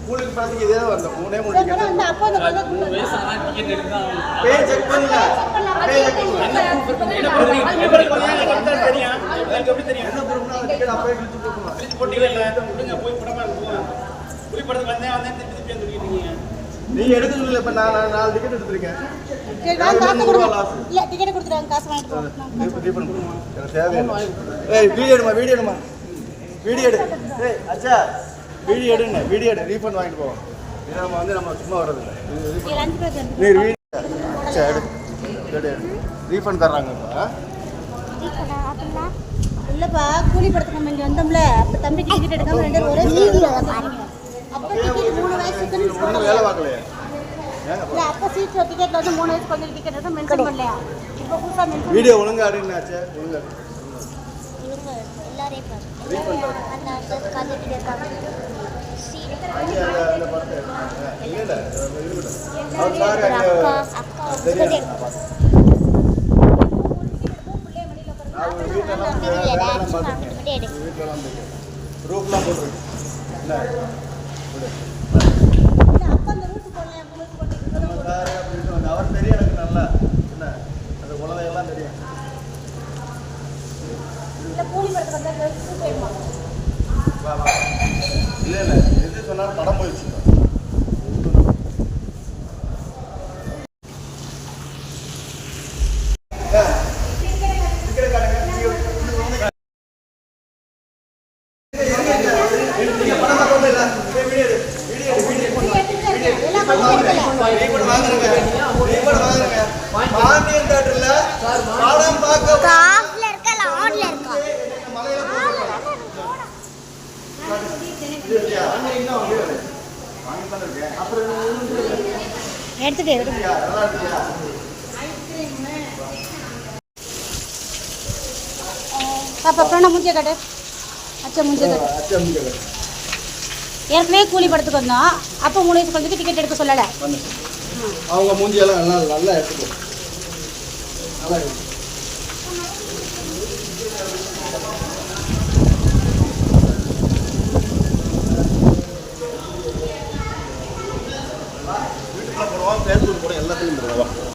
கூலிக்கு பார்த்துக்கு இதே வந்த 3 டிக்கெட் அந்த அப்போ அந்த 3 வயசு ஆனா டிக்கெட் எடுத்தா பே செக் பண்ணல பே செக் பண்ணல என்ன ப்ரூஃப் தெரியும் எனக்கு எப்படி தெரியும் என்ன ப்ரூஃப்னா டிக்கெட் அப்பவே கிழிச்சு போட்டுமா கிழிச்சு போட்டீங்க இல்ல விடுங்க போய் படமா போங்க புலி படத்துக்கு வந்தேன் திருப்பி வந்துட்டீங்க நீங்க எடுத்துறீங்க இப்ப நான் 4 டிக்கெட் எடுத்துறேன் சரி நான் காசு கொடுங்க இல்ல டிக்கெட் கொடுத்துறாங்க காசு வாங்கிட்டு போ ரீஃபண்ட் பண்ணுமா எனக்கு தேவை ஏய் வீடியோ எடுமா வீடியோ எடு ஏய் அச்சா வீடியோ எடுங்க வீடியோ எடு ரீஃபண்ட் வாங்கிட்டு போவோம் ஏன்னா நம்ம சும்மா வர்றது இல்லை நீ சரி எடு ரீஃபண்ட் தர்றாங்கப்பா இல்லப்பா கூலி படத்துக்கு நம்ம இங்கே வந்தோம்ல அப்போ தம்பிக்கு டிக்கெட் எடுக்காம 2 பேரும் ஒரே சீட்ல பாருங்க அப்போ டிக்கெட் 3 வயசுக்கு ஒன்றும் வேலை பார்க்கலையா இல்ல அப்போ சீட் டிக்கெட்ல வந்து 3 வயசுக்கு வந்து டிக்கெட் எடுத்து மென்ஷன் பண்ணலையா இப்போ புதுசா மென்ஷன் வீடியோ ஒழுங்கா எடுங்கனாச்சே ஒழுங்கா இவங்க எல்லாரையும் பாருங்க அந்த கதை டிக்கெட் அந்த படத்தை இல்ல அவர் சார் அக்கா தெரியும் ரூப்லாம் போட்டுருக்கு என்ன அவர் தெரியும் எனக்கு நல்லா என்ன அந்த குழந்தையெல்லாம் தெரியும் இல்லை இல்லை எது சொன்னாலும் படம் போயிடுச்சு அப்புறம் முஞ்ச கடை அச்சா முஞ்ச கடை ஏற்கனவே கூலி படத்துக்கு வந்தோம் அப்போ 3 வயசு குழந்தைக்கு டிக்கெட் எடுக்க சொல்லலை அவங்க மூஞ்சியெல்லாம் நல்லா எடுத்துக்கோ நல்லா வீட்டுக்குள்ள போடுவோம் பேஸ்புக் கூட எல்லாத்துலையும்